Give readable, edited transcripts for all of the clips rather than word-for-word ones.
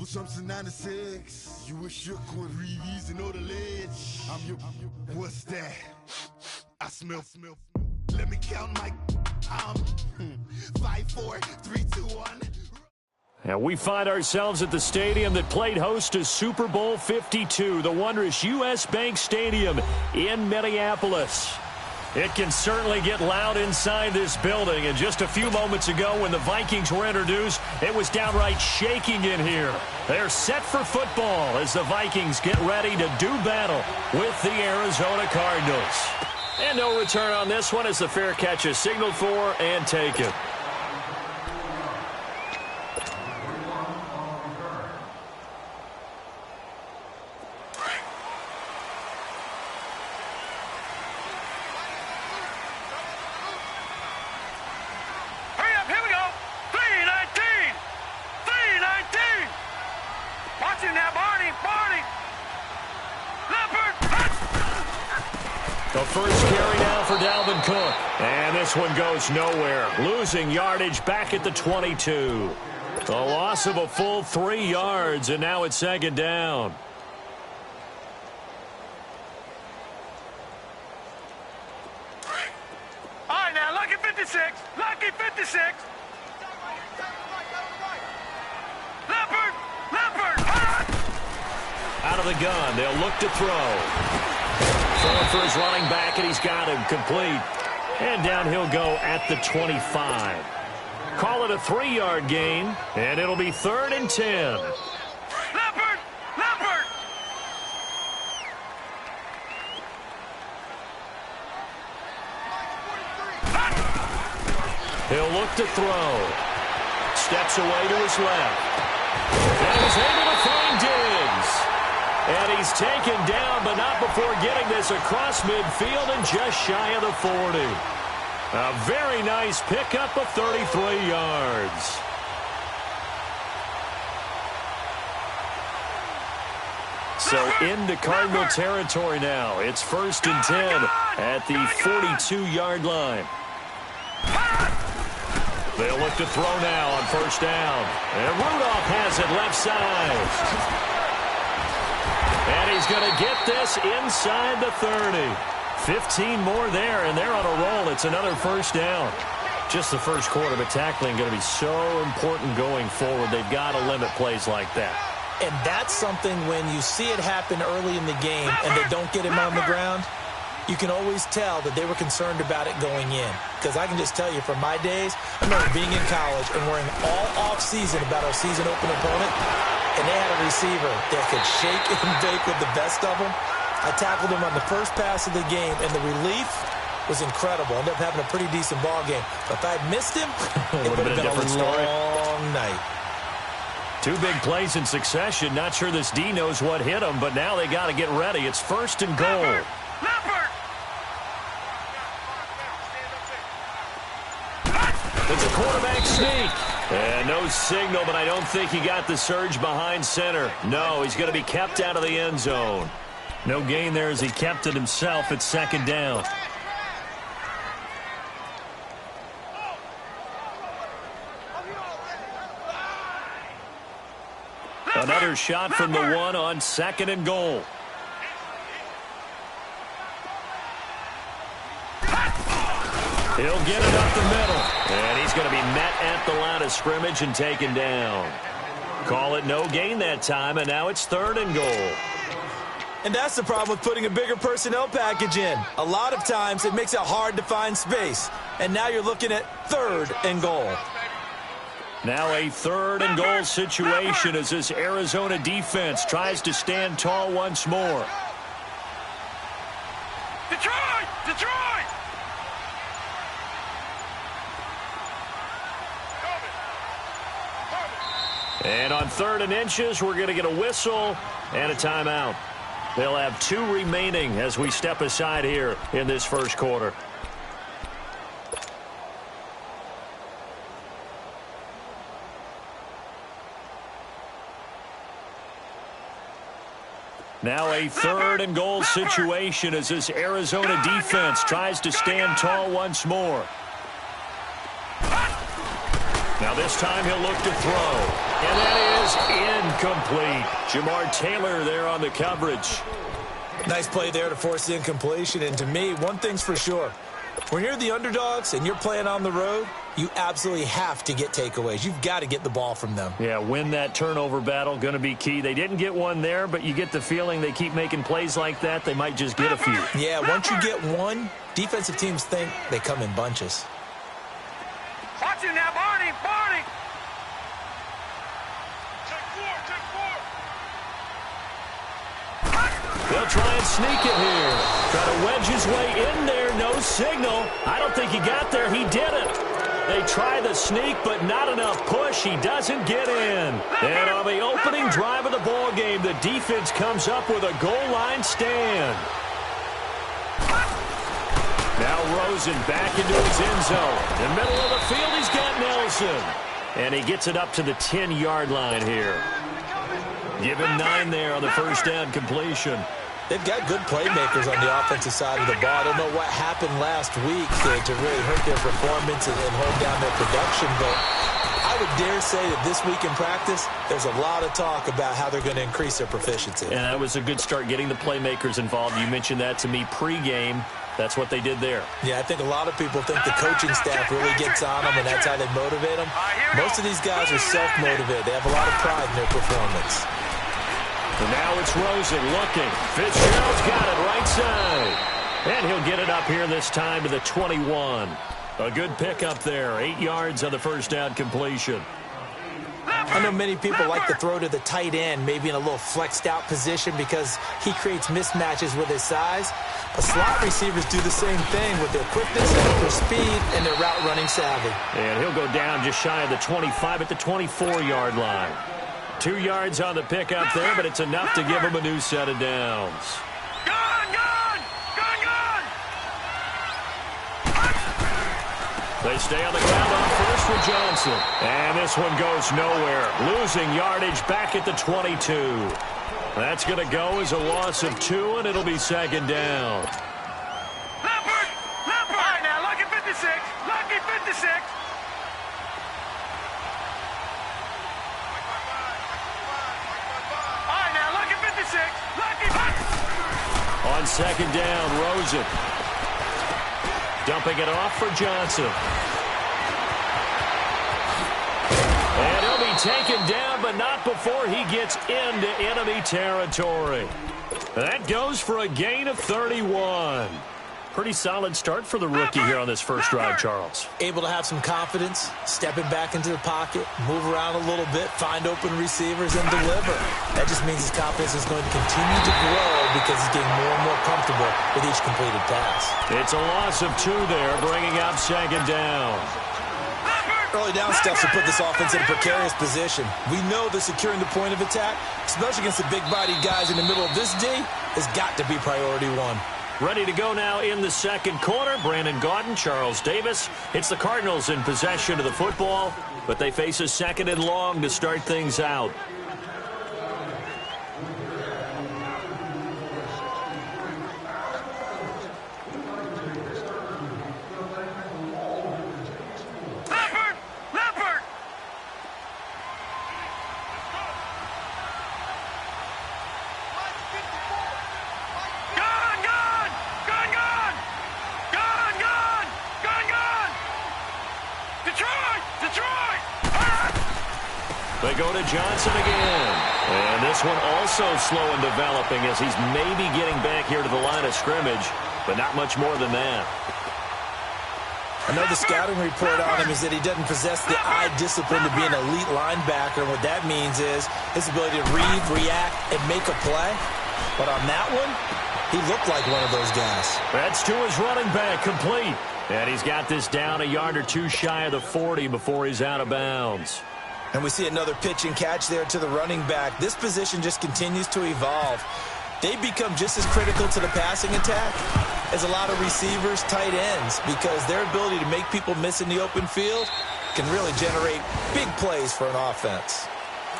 something 96. You were shook with Reeves and know the ledge. What's that? I smell. Let me count my 5, 4, 3, 2, 1. And we find ourselves at the stadium that played host to Super Bowl 52, the wondrous U.S. Bank Stadium in Minneapolis. It can certainly get loud inside this building, and just a few moments ago when the Vikings were introduced, it was downright shaking in here. They're set for football as the Vikings get ready to do battle with the Arizona Cardinals. And no return on this one as the fair catch is signaled for and taken. The first carry down for Dalvin Cook. And this one goes nowhere. Losing yardage back at the 22. The loss of a full 3 yards, and now it's second down. All right, now, lucky 56. Lucky 56. Leopard. Out of the gun. They'll look to throw. Throwing for his running back, and he's got him complete. And down he'll go at the 25. Call it a 3-yard gain, and it'll be 3rd and 10. Leopard! He'll look to throw. Steps away to his left. And he's able to find Diggs. And he's taken down, but not before getting this across midfield and just shy of the 40. A very nice pickup of 33 yards. So into Cardinal territory now. It's 1st and 10 at the 42-yard line. They'll look to throw now on 1st down. And Rudolph has it left side. And he's going to get this inside the 30. 15 more there, and they're on a roll. It's another 1st down. Just the first quarter, but tackling going to be so important going forward. They've got to limit plays like that. And that's something when you see it happen early in the game and they don't get him on the ground, you can always tell that they were concerned about it going in. Because I can just tell you from my days, I remember being in college and worrying all off-season about our season open opponent, and they had a receiver that could shake and bake with the best of them. I tackled him on the first pass of the game, and the relief was incredible. Ended up having a pretty decent ball game. But if I had missed him, it would have been a different long night. 2 big plays in succession. Not sure this D knows what hit him, but now they got to get ready. It's 1st and goal. Leopard! It's a quarterback sneak. And no signal, but I don't think he got the surge behind center. No, he's going to be kept out of the end zone. No gain there as he kept it himself at 2nd down. Another shot from the 1 on 2nd and goal. He'll get it up the middle. And he's going to be met at the line of scrimmage and taken down. Call it no gain that time, and now it's 3rd and goal. And that's the problem with putting a bigger personnel package in. A lot of times it makes it hard to find space. And now you're looking at 3rd and goal. Now a 3rd and goal situation as this Arizona defense tries to stand tall once more. Detroit! And on 3rd and inches, we're going to get a whistle and a timeout. They'll have 2 remaining as we step aside here in this first quarter. Now a 3rd and goal situation as this Arizona defense tries to stand tall once more. Now this time he'll look to throw. And that is was incomplete. Jamar Taylor there on the coverage. Nice play there to force the incompletion. And to me, one thing's for sure. When you're the underdogs and you're playing on the road, you absolutely have to get takeaways. You've got to get the ball from them. Yeah, win that turnover battle, going to be key. They didn't get one there, but you get the feeling they keep making plays like that, they might just get a few. Yeah, once you get one, defensive teams think they come in bunches. Watch it now, Barney, Barney. They'll try and sneak it here. Try to wedge his way in there. No signal. I don't think he got there. He didn't. They try the sneak, but not enough push. He doesn't get in. And on the opening drive of the ball game, the defense comes up with a goal line stand. Now Rosen back into his end zone. In the middle of the field, he's got Nelson. And he gets it up to the 10-yard line here. Give him 9 there on the first down completion. They've got good playmakers on the offensive side of the ball. I don't know what happened last week to really hurt their performance and hold down their production, but I would dare say that this week in practice, there's a lot of talk about how they're going to increase their proficiency. And that was a good start, getting the playmakers involved. You mentioned that to me pregame. That's what they did there. Yeah, I think a lot of people think the coaching staff really gets on them, and that's how they motivate them. Most of these guys are self-motivated. They have a lot of pride in their performance. And now it's Rosen looking. Fitzgerald's got it right side. And he'll get it up here this time to the 21. A good pickup there. 8 yards on the first down completion. I know many people like to throw to the tight end, maybe in a little flexed out position because he creates mismatches with his size. But slot receivers do the same thing with their quickness, their speed, and their route running savvy. And he'll go down just shy of the 25 at the 24-yard line. 2 yards on the pickup there, but it's enough to give him a new set of downs. They stay on the ground on first with Johnson. And this one goes nowhere. Losing yardage back at the 22. That's going to go as a loss of 2, and it'll be second down. Leopard! Leopard! All right, now, lucky 56. Lucky 56. All right, now, lucky 56. Lucky 56. On second down, Rosen. Dumping it off for Johnson. And he'll be taken down, but not before he gets into enemy territory. That goes for a gain of 31. Pretty solid start for the rookie here on this first drive, Charles. Able to have some confidence, stepping back into the pocket, move around a little bit, find open receivers, and deliver. That just means his confidence is going to continue to grow because he's getting more and more comfortable with each completed pass. It's a loss of 2 there, bringing up second down. Early down stuff to put this offense in a precarious position. We know that securing the point of attack, especially against the big-bodied guys in the middle of this D, has got to be priority 1. Ready to go now in the second quarter. Brandon Gaudin, Charles Davis. It's the Cardinals in possession of the football, but they face a second and long to start things out. Leopard! Leopard! Gun! Gun! Gun! Gun! Gun! Gun! Gun! Gun! Detroit! Detroit! They go to Johnson again. And this one also slow in developing as he's maybe getting back here to the line of scrimmage, but not much more than that. I know the scouting report on him is that he doesn't possess the eye discipline to be an elite linebacker. And what that means is his ability to read, react, and make a play. But on that one, he looked like one of those guys. That's to his running back, complete. And he's got this down a yard or 2 shy of the 40 before he's out of bounds. And we see another pitch and catch there to the running back. This position just continues to evolve. They become just as critical to the passing attack as a lot of receivers, tight ends, because their ability to make people miss in the open field can really generate big plays for an offense.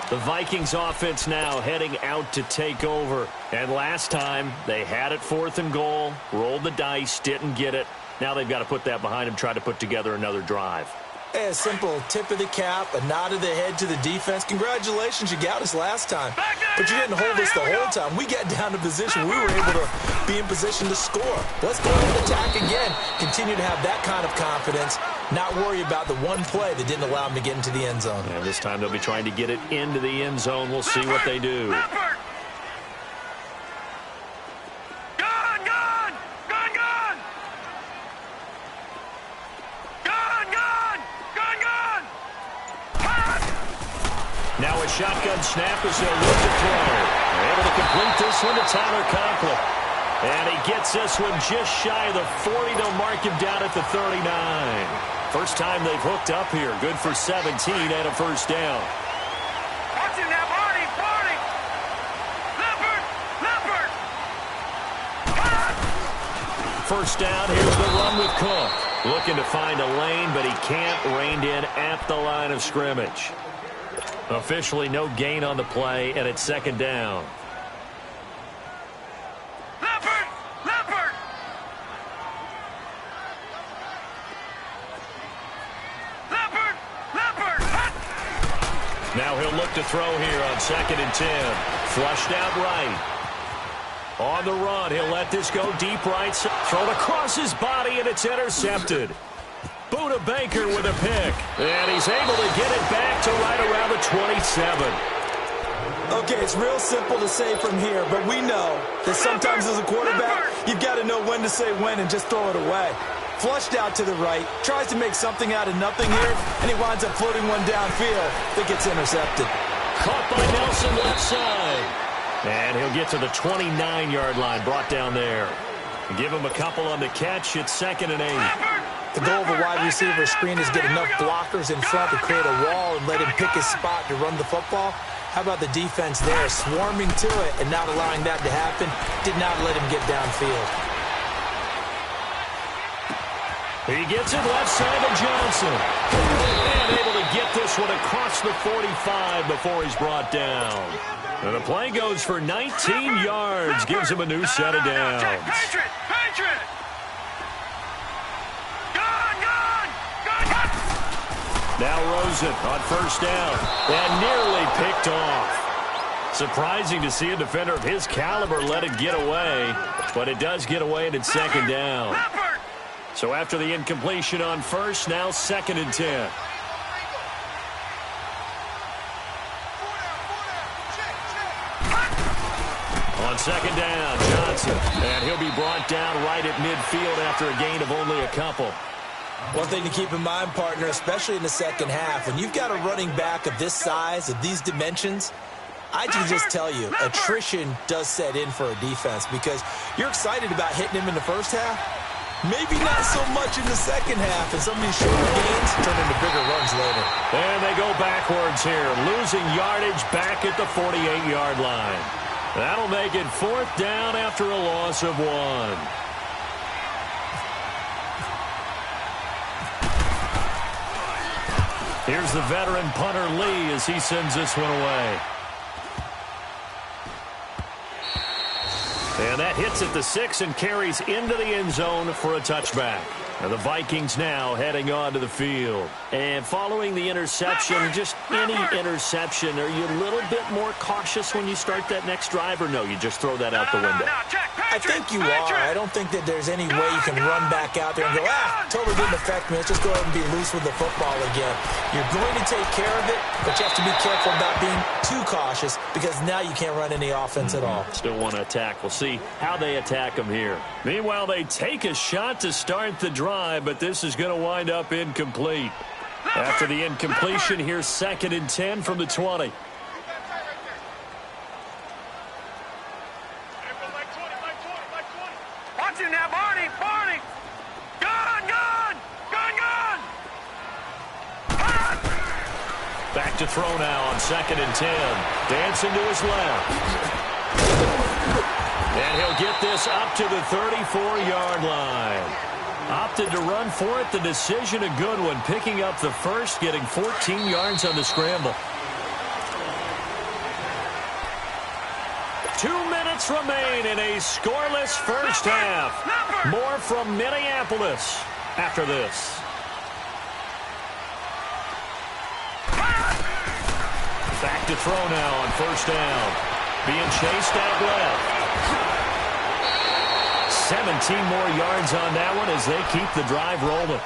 The Vikings offense now heading out to take over. And last time, they had it 4th and goal, rolled the dice, didn't get it. Now they've got to put that behind them, try to put together another drive. Hey, a simple tip of the cap, a nod of the head to the defense. Congratulations, you got us last time. But you didn't hold us the whole time. We got down to position. We were able to be in position to score. Let's go ahead and attack again. Continue to have that kind of confidence. Not worry about the one play that didn't allow them to get into the end zone. And this time they'll be trying to get it into the end zone. We'll see what they do. Now a shotgun snap as he'll look to throw. Able to complete this one to Tyler Conklin. And he gets this one just shy of the 40. They'll mark him down at the 39. First time they've hooked up here. Good for 17 and a first down. Watch him now, Barney, Barney. Leopard, Leopard. First down, here's the run with Cook. Looking to find a lane, but he can't rein in at the line of scrimmage. Officially no gain on the play, and it's second down. Leopard! Leopard! Leopard! Leopard! Now he'll look to throw here on 2nd and 10. Flushed out right. On the run, he'll let this go deep right. Thrown across his body, and it's intercepted. Buda Baker with a pick. And he's able to get it back to right around the 27. Okay, it's real simple to say from here, but we know that sometimes as a quarterback, you've got to know when to say when and just throw it away. Flushed out to the right, tries to make something out of nothing here, and he winds up floating one downfield that gets intercepted. Caught by Nelson left side. And he'll get to the 29-yard line, brought down there. Give him a couple on the catch. It's 2nd and 8. The goal of a wide receiver screen is get enough blockers in front to create a wall and let him pick his spot to run the football. How about the defense there, swarming to it and not allowing that to happen? Did not let him get downfield. He gets it left side to Johnson. And able to get this one across the 45 before he's brought down. And the play goes for 19 yards, gives him a new set of downs. Patriot! Patriot! Now Rosen on first down and nearly picked off. Surprising to see a defender of his caliber let it get away, but it does get away and it's 2nd down. So after the incompletion on first, now 2nd and 10. On 2nd down, Johnson, and he'll be brought down right at midfield after a gain of only a couple. One thing to keep in mind, partner, especially in the second half, when you've got a running back of this size, of these dimensions, I can just tell you, attrition does set in for a defense because you're excited about hitting him in the first half. Maybe not so much in the second half, and some of these shorter gains turn into bigger runs later. And they go backwards here, losing yardage back at the 48-yard line. That'll make it 4th down after a loss of 1. Here's the veteran punter Lee as he sends this one away. And that hits at the 6 and carries into the end zone for a touchback. And the Vikings now heading onto the field. And following the interception, just any interception, are you a little bit more cautious when you start that next drive, or no, you just throw that out the window? I think you are. I don't think that there's any way you can run back out there and go, totally didn't affect me. Let's just go ahead and be loose with the football again. You're going to take care of it, but you have to be careful about being too cautious because now you can't run any offense at all. Still want to attack. We'll see how they attack them here. Meanwhile, they take a shot to start the drive, but this is going to wind up incomplete. After the incompletion, here's 2nd and 10 from the 20. Watch him now, Barney! Barney! Gun! Gun! Gun! Gun! Back to throw now on 2nd and 10. Dancing to his left. And he'll get this up to the 34-yard line. Opted to run for it. The decision a good one. Picking up the first, getting 14 yards on the scramble. 2 minutes remain in a scoreless first half. More from Minneapolis after this. to throw now on first down. Being chased out left. 17 more yards on that one as they keep the drive rolling.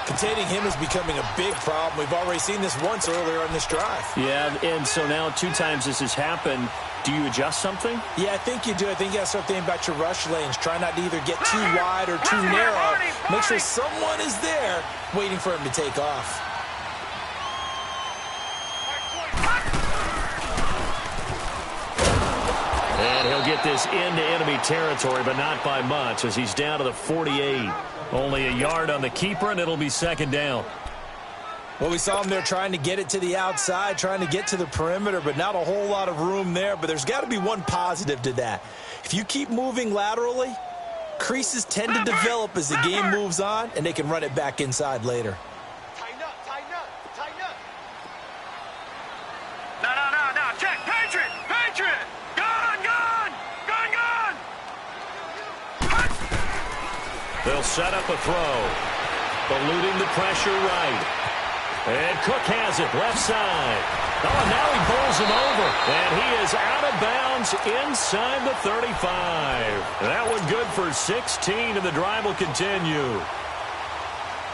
Containing him is becoming a big problem. We've already seen this once earlier on this drive. Yeah, and so now 2 times this has happened. Do you adjust something? Yeah, I think you do. I think you got to start thinking about your rush lanes. Try not to either get too wide or too narrow. Make sure someone is there waiting for him to take off. And he'll get this into enemy territory, but not by much as he's down to the 48. Only a yard on the keeper, and it'll be second down. Well, we saw him there trying to get it to the outside, trying to get to the perimeter, but not a whole lot of room there. But there's got to be one positive to that. If you keep moving laterally, creases tend to develop as the game moves on, and they can run it back inside later. Tighten up, tighten up, tighten up. No. Check. Patriot. Gone. They'll set up a throw. Eluding the pressure right. And Cook has it left side. Oh, and now he bowls him over. And he is out of bounds inside the 35. That one good for 16, and the drive will continue.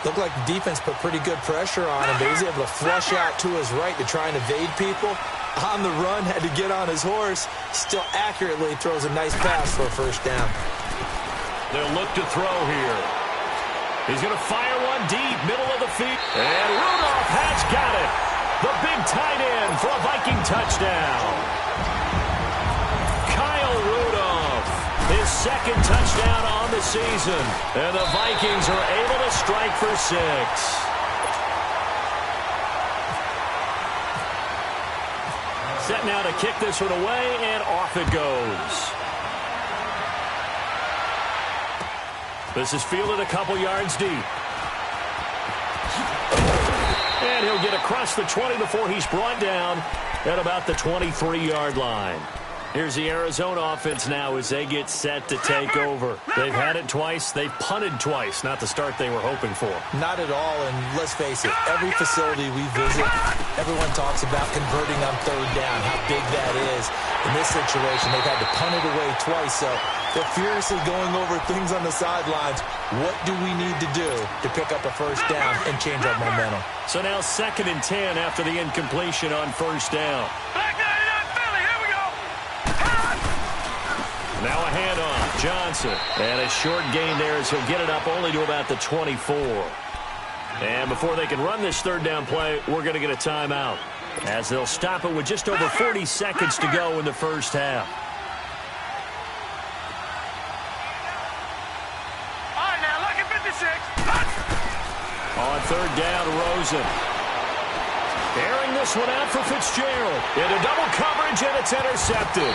Looked like the defense put pretty good pressure on him, but he was able to flush out to his right to try and evade people. On the run, had to get on his horse. Still accurately throws a nice pass for a first down. They'll look to throw here. He's going to fire one deep, middle of the feet. And Rudolph has got it. The big tight end for a Viking touchdown. Kyle Rudolph, his second touchdown on the season. And the Vikings are able to strike for 6. Set now to kick this one away, and off it goes. This is fielded a couple yards deep. And he'll get across the 20 before he's brought down at about the 23-yard line. Here's the Arizona offense now as they get set to take over. They've had it twice. They've punted twice. Not the start they were hoping for. Not at all, and let's face it, every facility we visit, everyone talks about converting on third down, how big that is. In this situation, they've had to punt it away twice, so they're furiously going over things on the sidelines. What do we need to do to pick up a first down and change our momentum? So now 2nd and 10 after the incompletion on first down. Back 99 Philly, here we go. Now a handoff, Johnson. And a short gain there as he'll get it up only to about the 24. And before they can run this third down play, we're going to get a timeout, as they'll stop it with just over 40 seconds to go in the first half. All right, now, look at 56. On third down, Rosen. Airing this one out for Fitzgerald. Into double coverage, and it's intercepted.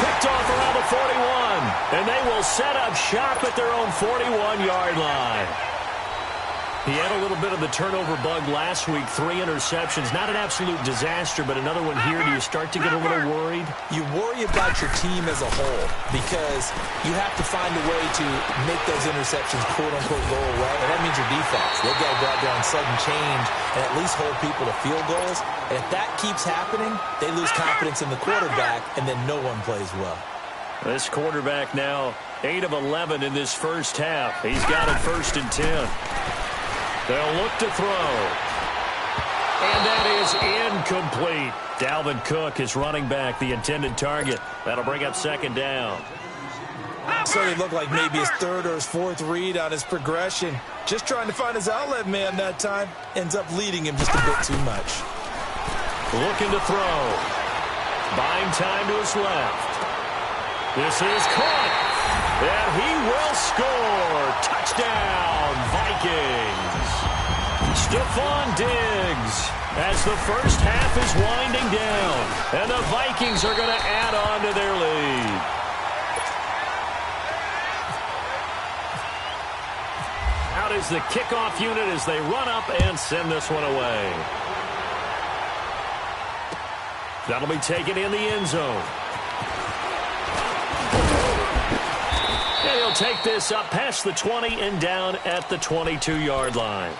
Picked off around the 41. And they will set up shop at their own 41-yard line. He had a little bit of the turnover bug last week, 3 interceptions. Not an absolute disaster, but another one here. Do you start to get a little worried? You worry about your team as a whole because you have to find a way to make those interceptions, quote-unquote, go away. And that means your defense. They've got to go out there on sudden change and at least hold people to field goals. And if that keeps happening, they lose confidence in the quarterback, and then no one plays well. This quarterback now 8 of 11 in this first half. He's got it 1st and 10. They'll look to throw. And that is incomplete. Dalvin Cook is running back, the intended target. That'll bring up 2nd down. So it looked like maybe his 3rd or his 4th read on his progression. Just trying to find his outlet man that time. Ends up leading him just a bit too much. Looking to throw. Buying time to his left. This is caught. And he will score. Touchdown, Vikings. Stephon Diggs as the first half is winding down. And the Vikings are going to add on to their lead. Out is the kickoff unit as they run up and send this one away. That'll be taken in the end zone. And he'll take this up past the 20 and down at the 22-yard line.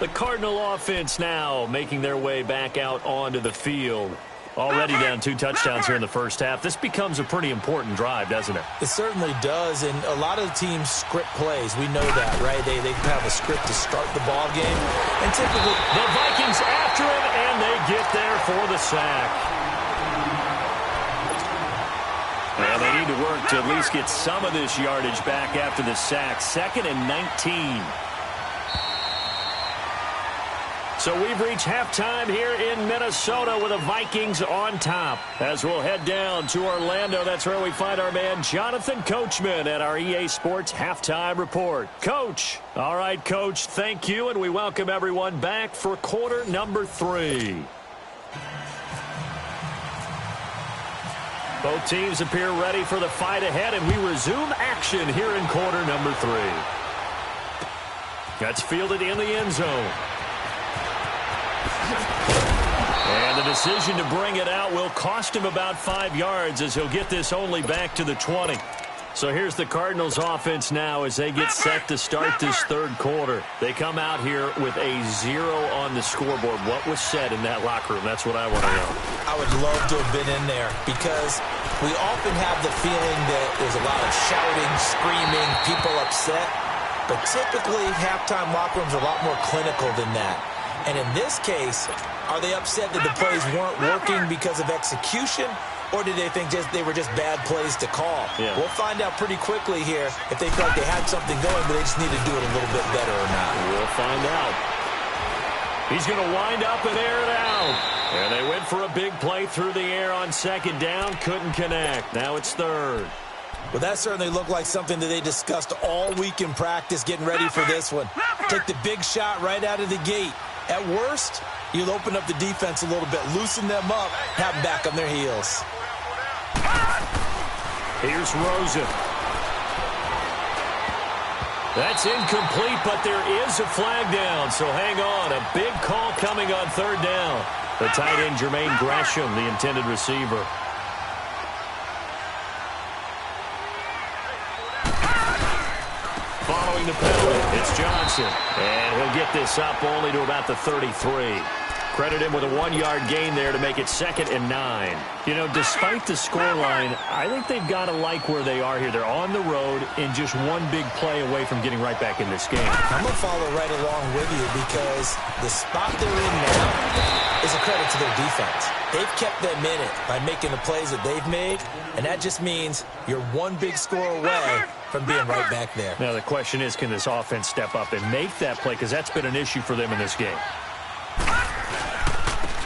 The Cardinal offense now making their way back out onto the field. Already down 2 touchdowns here in the first half. This becomes a pretty important drive, doesn't it? It certainly does, and a lot of the teams script plays. We know that, right? They have a script to start the ball game. And typically, the Vikings after him, and they get there for the sack. And they need to work to at least get some of this yardage back after the sack. 2nd and 19. So we've reached halftime here in Minnesota with the Vikings on top. As we'll head down to Orlando, that's where we find our man Jonathan Coachman at our EA Sports Halftime Report. Coach. All right, Coach, thank you, and we welcome everyone back for quarter number 3. Both teams appear ready for the fight ahead, and we resume action here in quarter number 3. That's fielded in the end zone. And the decision to bring it out will cost him about 5 yards as he'll get this only back to the 20. So here's the Cardinals offense now as they get set to start this third quarter. They come out here with a 0 on the scoreboard. What was said in that locker room? That's what I want to know. I would love to have been in there because we often have the feeling that there's a lot of shouting, screaming, people upset. But typically, halftime locker rooms are a lot more clinical than that. And in this case, are they upset that the plays weren't working because of execution, or did they think they were just bad plays to call? Yeah. We'll find out pretty quickly here if they felt they had something going, but they just need to do it a little bit better or not. We'll find out. He's going to wind up and air it out. And they went for a big play through the air on 2nd down. Couldn't connect. Now it's 3rd. Well, that certainly looked like something that they discussed all week in practice, getting ready for this one. Take the big shot right out of the gate. At worst, you'll open up the defense a little bit, loosen them up, have them back on their heels. Here's Rosen. That's incomplete, but there is a flag down, so hang on. A big call coming on 3rd down. The tight end, Jermaine Gresham, the intended receiver. Following the penalty, it's Johnson. And he'll get this up only to about the 33. Credit him with a 1-yard gain there to make it 2nd and 9. You know, despite the scoreline, I think they've got to like where they are here. They're on the road and just one big play away from getting right back in this game. I'm going to follow right along with you because the spot they're in now is a credit to their defense. They've kept them in it by making the plays that they've made, and that just means you're one big score away from being right back there. Now, the question is, can this offense step up and make that play? Because that's been an issue for them in this game.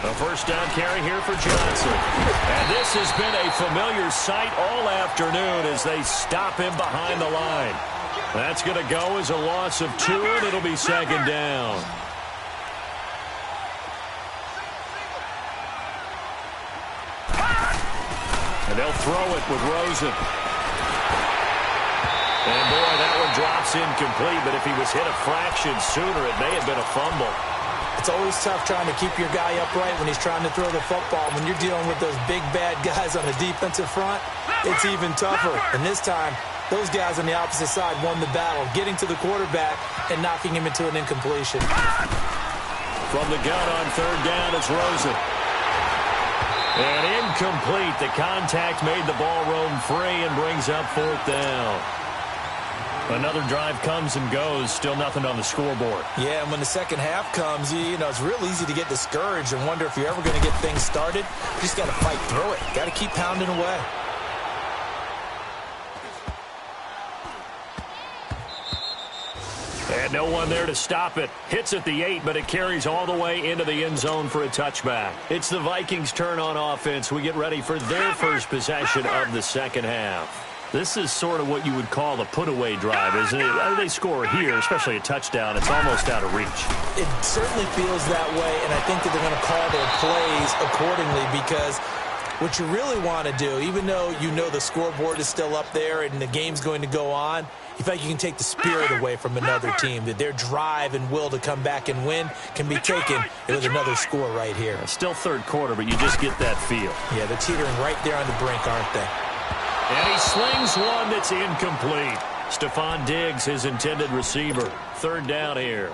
A first down carry here for Johnson. And this has been a familiar sight all afternoon as they stop him behind the line. That's going to go as a loss of 2, and it'll be 2nd down. And they'll throw it with Rosen. And boy, that one drops incomplete, but if he was hit a fraction sooner, it may have been a fumble. It's always tough trying to keep your guy upright when he's trying to throw the football. When you're dealing with those big, bad guys on the defensive front, it's even tougher. And this time, those guys on the opposite side won the battle, getting to the quarterback and knocking him into an incompletion. From the gun on 3rd down, it's Rosen. And incomplete. The contact made the ball roam free and brings up 4th down. Another drive comes and goes, still nothing on the scoreboard. Yeah, and when the second half comes, you know, it's real easy to get discouraged and wonder if you're ever going to get things started. You just got to fight through it. Got to keep pounding away. And no one there to stop it. Hits at the 8, but it carries all the way into the end zone for a touchback. It's the Vikings' turn on offense. We get ready for their first possession of the second half. This is sort of what you would call a put-away drive, isn't it? They score here, especially a touchdown. It's almost out of reach. It certainly feels that way, and I think that they're going to call their plays accordingly because what you really want to do, even though you know the scoreboard is still up there and the game's going to go on, you feel like you can take the spirit away from another team, that their drive and will to come back and win can be taken with another score right here. It's still 3rd quarter, but you just get that feel. Yeah, they're teetering right there on the brink, aren't they? And he slings one that's incomplete. Stephon Diggs, his intended receiver. 3rd down here.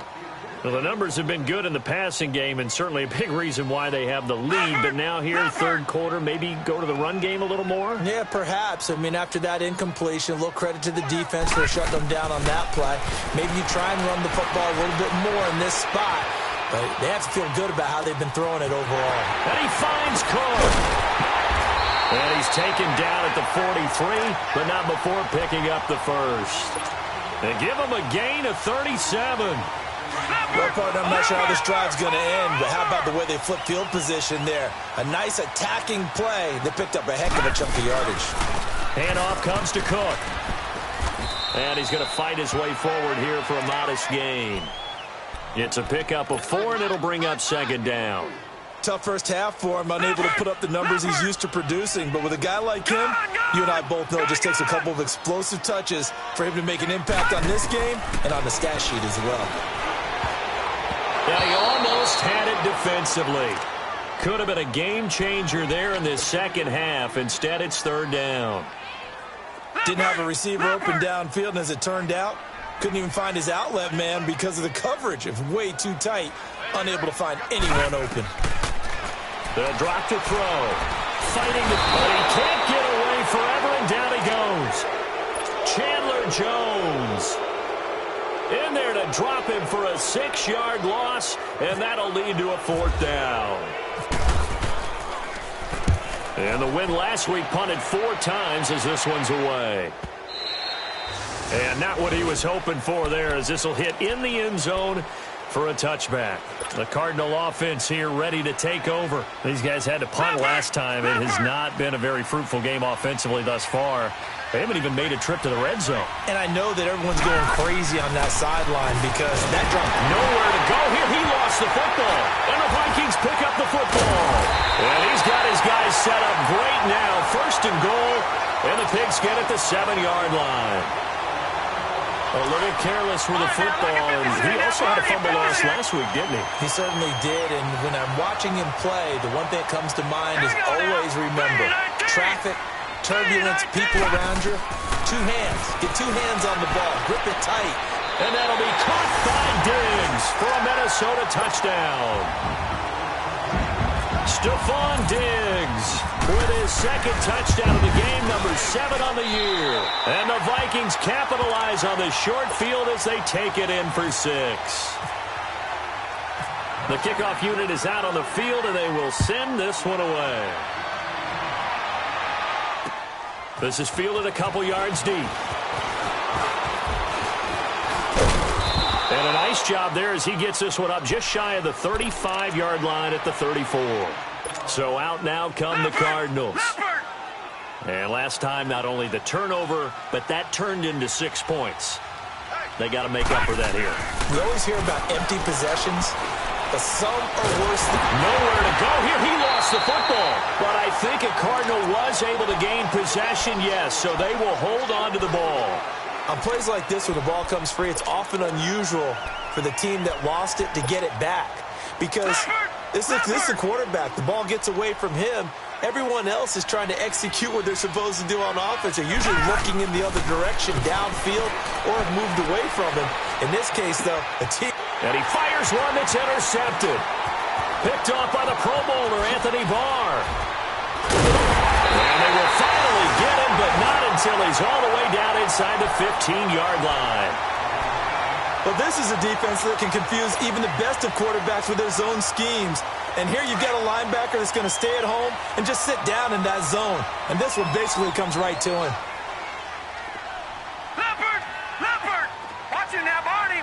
Well, the numbers have been good in the passing game and certainly a big reason why they have the lead. But now here, third quarter, maybe go to the run game a little more? Yeah, perhaps. I mean, after that incompletion, a little credit to the defense for shutting them down on that play. Maybe you try and run the football a little bit more in this spot. But they have to feel good about how they've been throwing it overall. And he finds Cook. And he's taken down at the 43, but not before picking up the first. And give him a gain of 37. Well, partner, I'm not sure how this drive's going to end, but how about the way they flip field position there? A nice attacking play. They picked up a heck of a chunk of yardage. Handoff comes to Cook. And he's going to fight his way forward here for a modest gain. It's a pickup of 4, and it'll bring up second down. Tough first half for him, unable to put up the numbers he's used to producing. But with a guy like him, you and I both know it just takes a couple of explosive touches for him to make an impact on this game and on the stat sheet as well. Yeah, he almost had it defensively. Could have been a game changer there in this second half. Instead, it's third down. Didn't have a receiver open downfield, and as it turned out, couldn't even find his outlet man because of the coverage. It was way too tight, unable to find anyone open. They'll drop to throw. Fighting the but he can't get away forever, and down he goes. Chandler Jones in there to drop him for a 6-yard loss, and that'll lead to a fourth down. And the win last week punted 4 times as this one's away. And not what he was hoping for there, as this will hit in the end zone for a touchback. The Cardinal offense here ready to take over. These guys had to punt last time. It has not been a very fruitful game offensively thus far. They haven't even made a trip to the red zone. And I know that everyone's going crazy on that sideline because that drop. Nowhere to go here. He lost the football. And the Vikings pick up the football. And he's got his guys set up great now. First and goal. And the Pigs get at the 7-yard line. A little careless with the football, and he also had a fumble loss last week, didn't he? He certainly did, and when I'm watching him play, the one thing that comes to mind is always remember, traffic, turbulence, people around you, 2 hands. Get 2 hands on the ball. Grip it tight. And that'll be caught by Diggs for a Minnesota touchdown. Stephon Diggs with his second touchdown of the game, number 7 on the year. And the Vikings capitalize on the short field as they take it in for 6. The kickoff unit is out on the field, and they will send this one away. This is fielded a couple yards deep. And a nice job there as he gets this one up just shy of the 35-yard line at the 34. So out now come the Cardinals. And last time, not only the turnover, but that turned into 6 points. They got to make up for that here. We always hear about empty possessions, but some are worse than... Nowhere to go here. He lost the football. But I think a Cardinal was able to gain possession, yes, so they will hold on to the ball. On plays like this where the ball comes free, it's often unusual for the team that lost it to get it back. Because this is the quarterback. The ball gets away from him. Everyone else is trying to execute what they're supposed to do on offense. They're usually looking in the other direction, downfield, or have moved away from him. In this case, though, the team... And he fires one that's intercepted. Picked off by the Pro Bowler, Anthony Barr. And they will finally get him, but not until he's all the way down inside the 15-yard line. Well, this is a defense that can confuse even the best of quarterbacks with their zone schemes. And here you've got a linebacker that's going to stay at home and just sit down in that zone. And this one basically comes right to him. Leopard! Watch it now, Barney!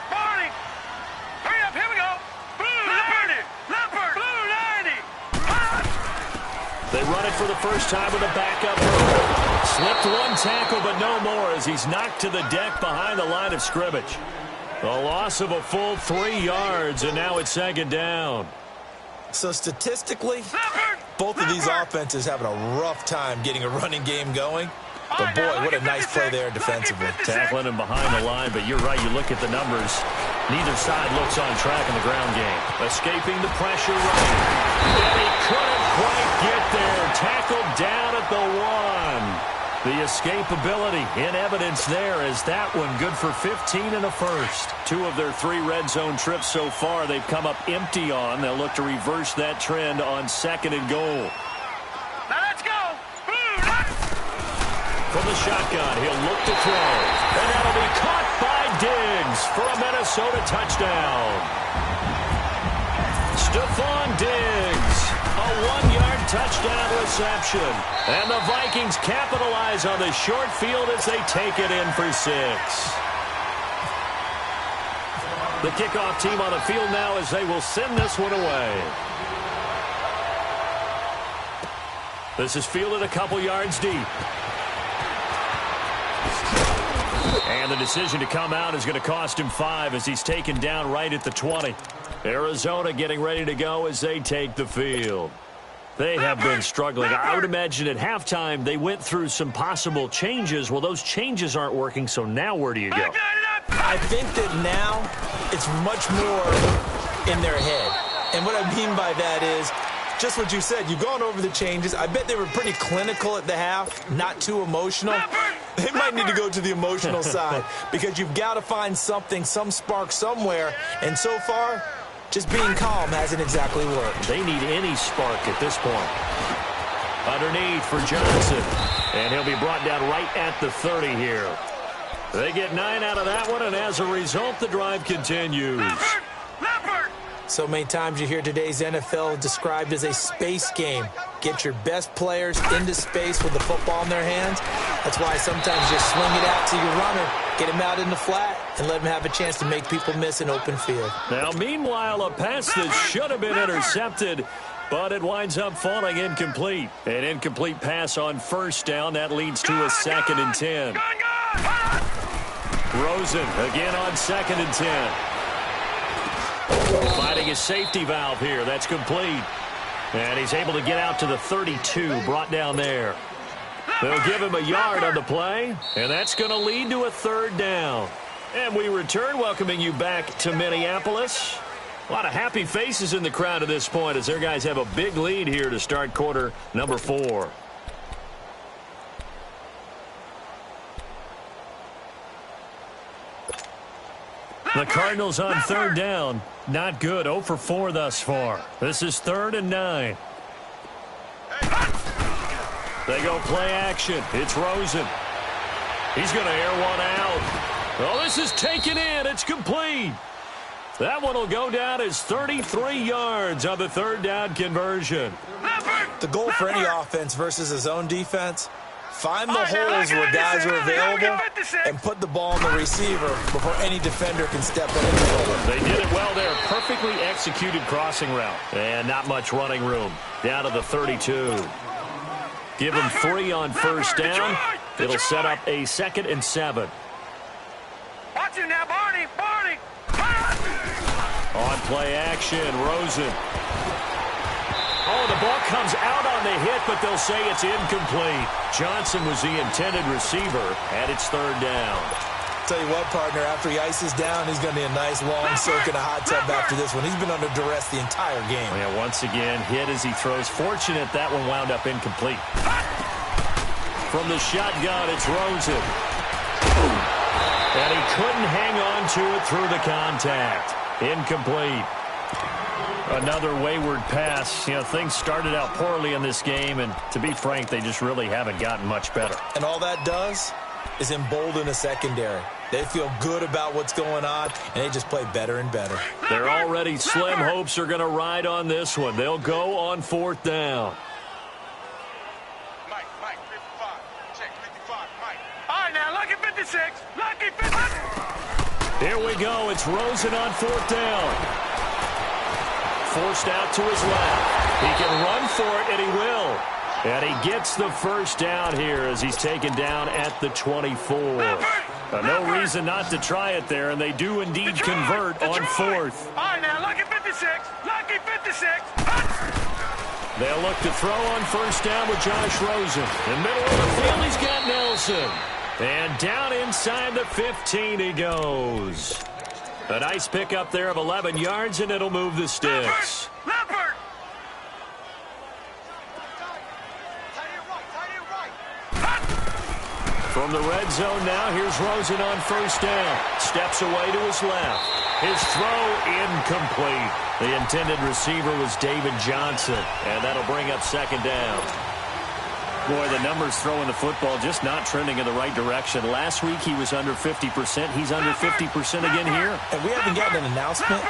Hurry up, here we go! Blue 90! Leopard! Blue 90! They run it for the first time with a backup. Slipped one tackle, but no more as he's knocked to the deck behind the line of scrimmage. A loss of a full 3 yards, and now it's second down. So statistically, both of these offenses having a rough time getting a running game going. But boy, what a nice play there defensively. Tackling him behind the line, but you're right, you look at the numbers. Neither side looks on track in the ground game. Escaping the pressure right. And he couldn't quite get there. Tackled down at the 1. The escapability in evidence there as that one good for 15 and a first. 2 of their 3 red zone trips so far they've come up empty on. They'll look to reverse that trend on 2nd and goal. Now let's go. From the shotgun, he'll look to throw. And that'll be caught by Diggs for a Minnesota touchdown. Stephon Diggs, a 1-yard touchdown reception. And the Vikings capitalize on the short field as they take it in for 6. The kickoff team on the field now as they will send this one away. This is fielded a couple yards deep. And the decision to come out is going to cost him 5 as he's taken down right at the 20. Arizona getting ready to go as they take the field. They have been struggling. I would imagine at halftime they went through some possible changes. Well, those changes aren't working, so now where do you go? I think that now it's much more in their head. And what I mean by that is just what you said. You've gone over the changes. I bet they were pretty clinical at the half, not too emotional. They might need to go to the emotional side because you've got to find something, some spark somewhere. And so far, just being calm hasn't exactly worked. They need any spark at this point. Underneath for Johnson. And he'll be brought down right at the 30 here. They get 9 out of that one, and as a result, the drive continues. So many times you hear today's NFL described as a space game. Get your best players into space with the football in their hands. That's why sometimes you just swing it out to your runner, get him out in the flat, and let him have a chance to make people miss an open field. Now, meanwhile, a pass that should have been intercepted, but it winds up falling incomplete. An incomplete pass on first down. That leads to a 2nd and 10. Rosen again on 2nd and 10. Finding a safety valve here. That's complete. And he's able to get out to the 32, brought down there. They'll give him a yard on the play, and that's going to lead to a 3rd down. And we return, welcoming you back to Minneapolis. A lot of happy faces in the crowd at this point as their guys have a big lead here to start quarter number 4. The Cardinals on 3rd down. Not good. 0 for 4 thus far. This is 3rd and 9. They go play action. It's Rosen. He's going to air one out. Oh, this is taken in. It's complete. That one will go down as 33 yards on the 3rd down conversion. The goal for any offense versus a zone defense, find the holes where guys are available and put the ball on the receiver before any defender can step in and fill it. They did it well there. Perfectly executed crossing route. And not much running room. Down to the 32. Give him 3 on first down. It'll set up a 2nd and 7. Watch him now, Barney. Barney. On play action, Rosen. Oh, the ball comes out on the hit, but they'll say it's incomplete. Johnson was the intended receiver, and it's 3rd down. Tell you what, partner, after he ices down, he's going to need a nice long soak in a hot tub after this one. He's been under duress the entire game. Yeah, once again, hit as he throws. Fortunate that one wound up incomplete. From the shotgun, it's Rosen. And he couldn't hang on to it through the contact. Incomplete. Another wayward pass. You know, things started out poorly in this game, and to be frank, they just really haven't gotten much better. And all that does is embolden a secondary. They feel good about what's going on, and they just play better and better. Their already slim hopes are going to ride on this one. They'll go on 4th down. Mike, 55. Check 55, Mike. All right, now, lucky 56. Lucky 56. Here we go. It's Rosen on 4th down. Forced out to his left. He can run for it, and he will. And he gets the first down here as he's taken down at the 24. No reason not to try it there, and they do indeed convert on 4th. All right, now, lucky 56. Lucky 56. They'll look to throw on first down with Josh Rosen. In the middle of the field, he's got Nelson. And down inside the 15 he goes. A nice pickup there of 11 yards, and it'll move the sticks. Leopard. From the red zone now, here's Rosen on first down. Steps away to his left. His throw incomplete. The intended receiver was David Johnson, and that'll bring up second down. Boy, the numbers throwing the football just not trending in the right direction. Last week he was under 50%. He's under 50% again here. And we haven't gotten an announcement,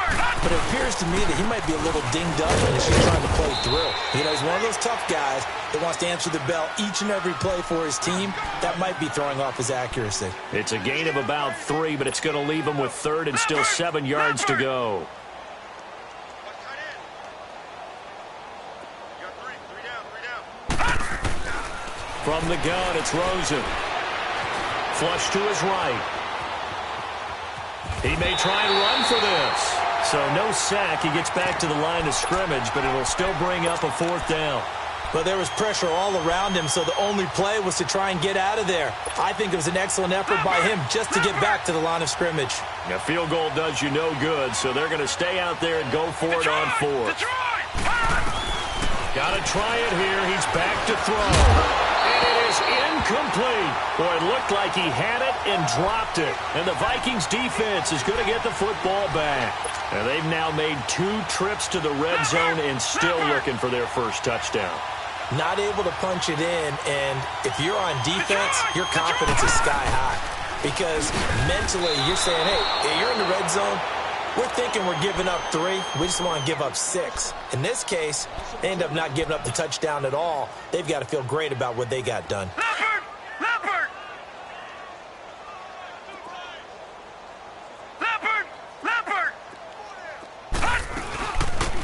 but it appears to me that he might be a little dinged up and he's just trying to play through. You know, he's one of those tough guys that wants to answer the bell each and every play for his team. That might be throwing off his accuracy. It's a gain of about 3, but it's going to leave him with third and still 7 yards to go. From the gun, it's Rosen. Flush to his right. He may try and run for this. So no sack. He gets back to the line of scrimmage, but it'll still bring up a fourth down. But there was pressure all around him, so the only play was to try and get out of there. I think it was an excellent effort by him just to get back to the line of scrimmage. A field goal does you no good, so they're going to stay out there and go for it on fourth. Got to try it here. He's back to throw. And it is incomplete. Boy, it looked like he had it and dropped it. And the Vikings defense is going to get the football back. And they've now made 2 trips to the red zone and still looking for their first touchdown. Not able to punch it in, and if you're on defense, your confidence is sky high. Because mentally, you're saying, hey, you're in the red zone. We're thinking we're giving up 3. We just want to give up 6. In this case, they end up not giving up the touchdown at all. They've got to feel great about what they got done. Leopard! Leopard! Leopard! Leopard!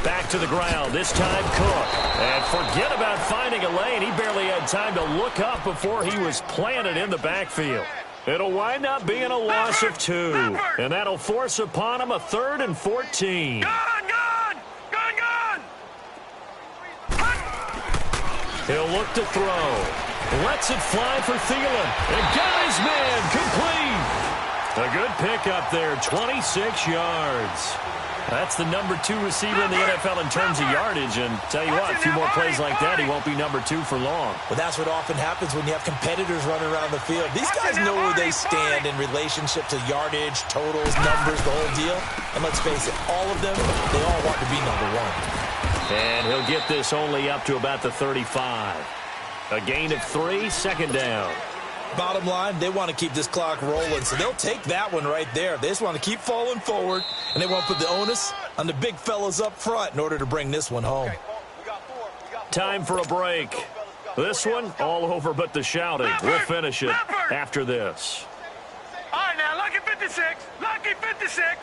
Back to the ground, this time Cook. And forget about finding a lane. He barely had time to look up before he was planted in the backfield. It'll wind up being a loss of 2. And that'll force upon him a 3rd and 14. Gun! Gun! Gun! Gun! He'll look to throw. Lets it fly for Thielen. And got his man complete. A good pickup there, 26 yards. That's the number 2 receiver in the NFL in terms of yardage. And tell you what, a few more plays like that, he won't be number 2 for long. Well, that's what often happens when you have competitors running around the field. These guys know where they stand in relationship to yardage, totals, numbers, the whole deal. And let's face it, all of them, they all want to be number 1. And he'll get this only up to about the 35. A gain of 3, second down. Bottom line, they want to keep this clock rolling, so they'll take that one right there. They just want to keep falling forward, and they want to put the onus on the big fellas up front in order to bring this one home. Time for a break. This one, all over but the shouting. We'll finish it after this. All right, now, lucky 56. Lucky 56.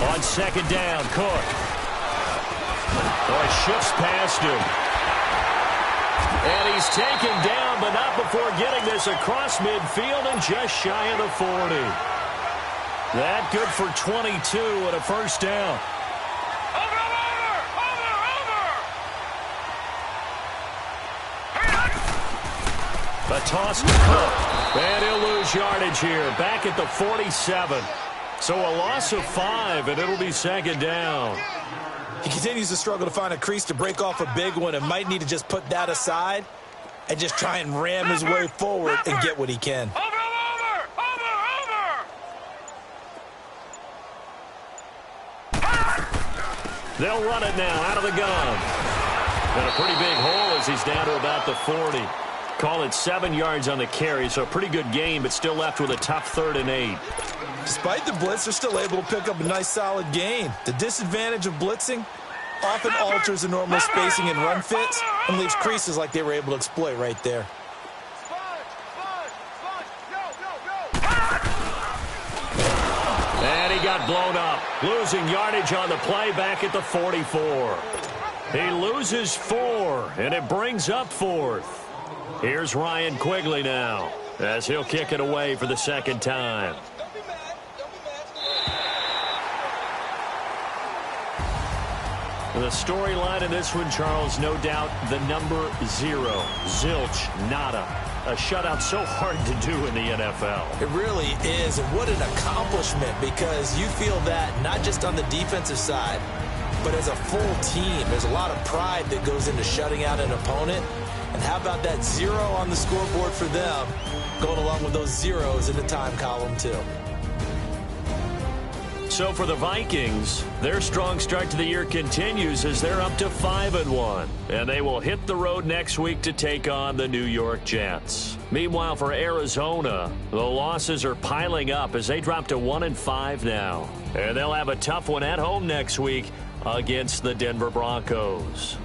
On second down, Cook. Boy, shifts past him. And he's taken down, but not before getting this across midfield and just shy of the 40. That good for 22 and a first down. Over! A toss to Cook. And he'll lose yardage here, back at the 47. So a loss of 5, and it'll be second down. He continues to struggle to find a crease to break off a big one and might need to just put that aside and just try and ram his way forward and get what he can. Over! They'll run it now out of the gun. And a pretty big hole as he's down to about the 40. Call it 7 yards on the carry, so a pretty good game, but still left with a tough 3rd and 8. Despite the blitz, they're still able to pick up a nice, solid gain. The disadvantage of blitzing often alters the normal spacing and run fits and leaves creases like they were able to exploit right there. And he got blown up, losing yardage on the play back at the 44. He loses 4, and it brings up 4th. Here's Ryan Quigley now, as he'll kick it away for the second time. The storyline in this one, Charles, no doubt the number 0, zilch, nada. A shutout so hard to do in the NFL. It really is, and what an accomplishment, because you feel that not just on the defensive side, But as a full team, there's a lot of pride that goes into shutting out an opponent. And how about that 0 on the scoreboard for them, going along with those zeros in the time column too. So for the Vikings, their strong start to the year continues as they're up to 5-1. And they will hit the road next week to take on the New York Jets. Meanwhile, for Arizona, the losses are piling up as they drop to 1-5 now. And they'll have a tough one at home next week against the Denver Broncos.